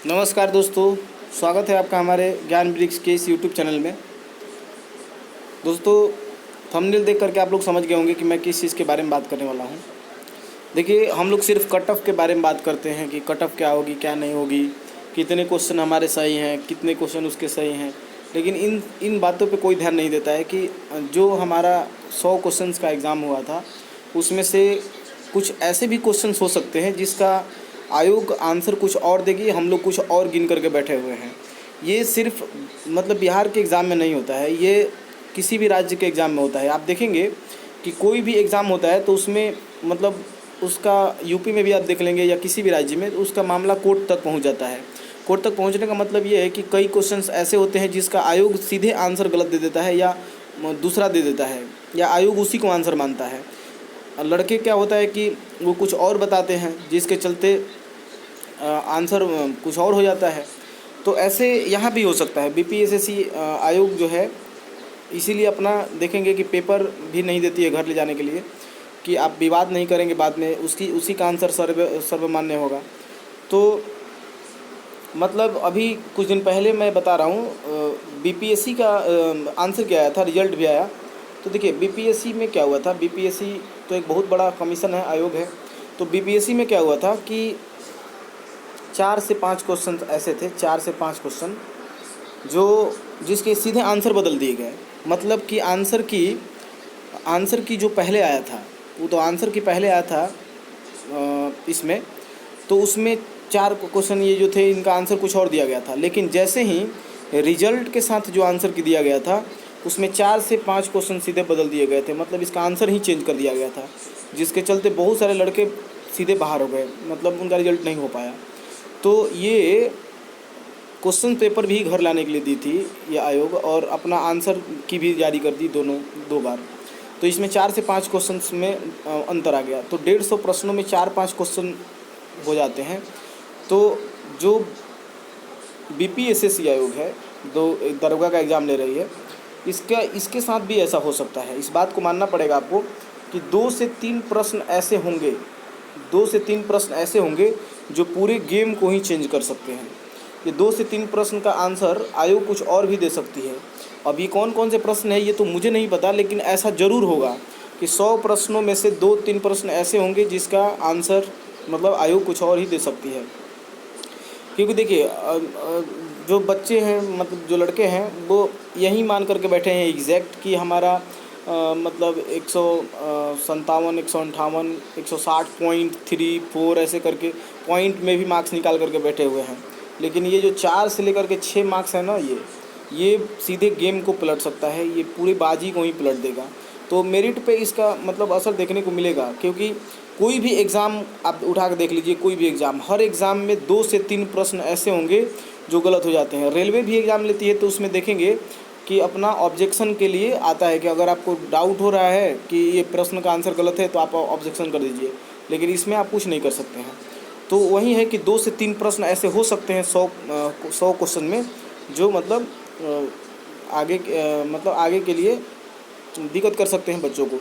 नमस्कार दोस्तों, स्वागत है आपका हमारे ज्ञान वृक्ष के इस यूट्यूब चैनल में। दोस्तों, थंबनेल देख करके आप लोग समझ गए होंगे कि मैं किस चीज़ के बारे में बात करने वाला हूँ। देखिए, हम लोग सिर्फ कट ऑफ के बारे में बात करते हैं कि कट ऑफ क्या होगी, क्या नहीं होगी, कितने क्वेश्चन हमारे सही हैं, कितने क्वेश्चन उसके सही हैं। लेकिन इन बातों पे कोई ध्यान नहीं देता है कि जो हमारा 100 क्वेश्चंस का एग्ज़ाम हुआ था, उसमें से कुछ ऐसे भी क्वेश्चंस हो सकते हैं जिसका आयोग आंसर कुछ और देगी, हम लोग कुछ और गिन करके बैठे हुए हैं। ये सिर्फ मतलब बिहार के एग्ज़ाम में नहीं होता है, ये किसी भी राज्य के एग्ज़ाम में होता है। आप देखेंगे कि कोई भी एग्ज़ाम होता है तो उसमें मतलब उसका यूपी में भी आप देख लेंगे या किसी भी राज्य में, तो उसका मामला कोर्ट तक पहुंच जाता है। कोर्ट तक पहुंचने का मतलब ये है कि कई क्वेश्चंस ऐसे होते हैं जिसका आयोग सीधे आंसर गलत दे देता है या दूसरा दे देता है, या आयोग उसी को आंसर मानता है। लड़के क्या होता है कि वो कुछ और बताते हैं जिसके चलते आंसर कुछ और हो जाता है। तो ऐसे यहाँ भी हो सकता है। बीपीएससी आयोग जो है, इसीलिए अपना देखेंगे कि पेपर भी नहीं देती है घर ले जाने के लिए, कि आप विवाद नहीं करेंगे बाद में, उसी का आंसर सर्वमान्य होगा। तो मतलब अभी कुछ दिन पहले मैं बता रहा हूँ, बीपीएससी का आंसर क्या आया था, रिजल्ट भी आया। तो देखिए, बीपीएससी में क्या हुआ था। बीपीएससी तो एक बहुत बड़ा कमीशन है, आयोग है। तो बीपीएससी में क्या हुआ था कि 4 से 5 क्वेश्चन ऐसे थे, 4 से 5 क्वेश्चन जिसके सीधे आंसर बदल दिए गए। मतलब कि आंसर की जो पहले आया था, वो तो आंसर की पहले आया था इसमें, तो उसमें 4 क्वेश्चन ये जो थे, इनका आंसर कुछ और दिया गया था। लेकिन जैसे ही रिजल्ट के साथ जो आंसर की दिया गया था, उसमें 4 से 5 क्वेश्चन सीधे बदल दिए गए थे। मतलब इसका आंसर ही चेंज कर दिया गया था, जिसके चलते बहुत सारे लड़के सीधे बाहर हो गए, मतलब उनका रिजल्ट नहीं हो पाया। तो ये क्वेश्चन पेपर भी घर लाने के लिए दी थी ये आयोग, और अपना आंसर की भी जारी कर दी, दो बार। तो इसमें 4 से 5 क्वेश्चंस में अंतर आ गया। तो 150 प्रश्नों में 4-5 क्वेश्चन हो जाते हैं। तो जो बीपीएससी आयोग है, दरोगा का एग्ज़ाम ले रही है, इसके साथ भी ऐसा हो सकता है। इस बात को मानना पड़ेगा आपको कि 2 से 3 प्रश्न ऐसे होंगे, 2 से 3 प्रश्न ऐसे होंगे जो पूरे गेम को ही चेंज कर सकते हैं। ये 2 से 3 प्रश्न का आंसर आयोग कुछ और भी दे सकती है। अब ये कौन कौन से प्रश्न है ये तो मुझे नहीं पता, लेकिन ऐसा ज़रूर होगा कि 100 प्रश्नों में से 2-3 प्रश्न ऐसे होंगे जिसका आंसर मतलब आयोग कुछ और ही दे सकती है। क्योंकि देखिए, जो बच्चे हैं, मतलब जो लड़के हैं, वो यही मान करके बैठे हैं एग्जैक्ट कि हमारा मतलब 157, 158, 160.34 ऐसे करके पॉइंट में भी मार्क्स निकाल करके बैठे हुए हैं। लेकिन ये जो 4 से लेकर के 6 मार्क्स है ना, ये सीधे गेम को पलट सकता है, ये पूरी बाजी को ही पलट देगा। तो मेरिट पे इसका मतलब असर देखने को मिलेगा। क्योंकि कोई भी एग्ज़ाम आप उठा के देख लीजिए, कोई भी एग्ज़ाम, हर एग्ज़ाम में 2 से 3 प्रश्न ऐसे होंगे जो गलत हो जाते हैं। रेलवे भी एग्ज़ाम लेती है तो उसमें देखेंगे कि अपना ऑब्जेक्शन के लिए आता है कि अगर आपको डाउट हो रहा है कि ये प्रश्न का आंसर गलत है तो आप ऑब्जेक्शन कर दीजिए। लेकिन इसमें आप कुछ नहीं कर सकते हैं। तो वही है कि 2 से 3 प्रश्न ऐसे हो सकते हैं 100 क्वेश्चन में, जो मतलब आगे के लिए दिक्कत कर सकते हैं बच्चों को।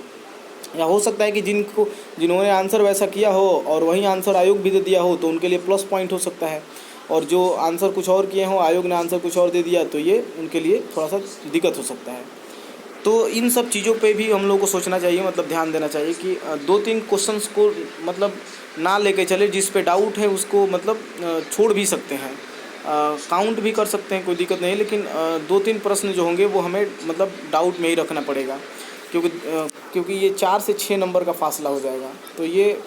या हो सकता है कि जिन्होंने आंसर वैसा किया हो और वही आंसर आयोग भी दे दिया हो, तो उनके लिए प्लस पॉइंट हो सकता है। और जो आंसर कुछ और किए हों, आयोग ने आंसर कुछ और दे दिया, तो ये उनके लिए थोड़ा सा दिक्कत हो सकता है। तो इन सब चीज़ों पे भी हम लोग को सोचना चाहिए, मतलब ध्यान देना चाहिए कि 2-3 क्वेश्चंस को मतलब ना लेके चले। जिस पे डाउट है उसको मतलब छोड़ भी सकते हैं, काउंट भी कर सकते हैं, कोई दिक्कत नहीं। लेकिन 2-3 प्रश्न जो होंगे वो हमें मतलब डाउट में ही रखना पड़ेगा, क्योंकि ये 4 से 6 नंबर का फासला हो जाएगा। तो ये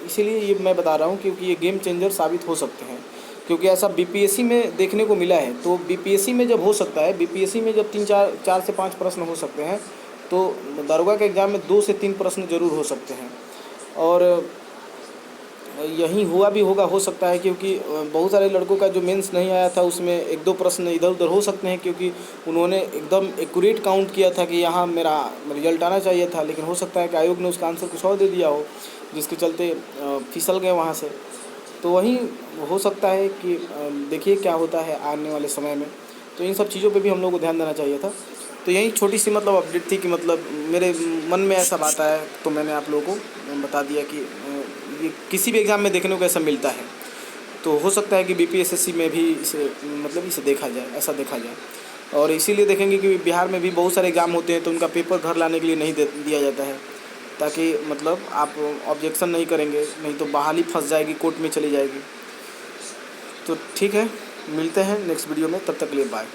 इसीलिए ये मैं बता रहा हूँ, क्योंकि ये गेम चेंजर साबित हो सकते हैं। क्योंकि ऐसा बीपीएससी में देखने को मिला है। तो बीपीएससी में जब हो सकता है, बीपीएससी में जब 4 से 5 प्रश्न हो सकते हैं, तो दरोगा के एग्ज़ाम में 2 से 3 प्रश्न ज़रूर हो सकते हैं। और यही हुआ भी होगा, हो सकता है, क्योंकि बहुत सारे लड़कों का जो मेंस नहीं आया था उसमें 1-2 प्रश्न इधर उधर हो सकते हैं, क्योंकि उन्होंने एकदम एक्यूरेट काउंट किया था कि यहाँ मेरा रिजल्ट आना चाहिए था। लेकिन हो सकता है कि आयोग ने उसका आंसर कुछ और दे दिया हो, जिसके चलते फिसल गए वहाँ से। तो वही हो सकता है कि देखिए क्या होता है आने वाले समय में। तो इन सब चीज़ों पे भी हम लोग को ध्यान देना चाहिए था। तो यही छोटी सी मतलब अपडेट थी कि मतलब मेरे मन में ऐसा बात आया, तो मैंने आप लोगों को बता दिया कि ये किसी भी एग्ज़ाम में देखने को ऐसा मिलता है। तो हो सकता है कि बीपीएसएससी में भी इसे देखा जाए, ऐसा देखा जाए। और इसीलिए देखेंगे कि बिहार में भी बहुत सारे एग्ज़ाम होते हैं तो उनका पेपर घर लाने के लिए नहीं दिया जाता है, ताकि आप ऑब्जेक्शन नहीं करेंगे, नहीं तो बहाली फंस जाएगी, कोर्ट में चली जाएगी। तो ठीक है, मिलते हैं नेक्स्ट वीडियो में, तब तक के लिए बाय।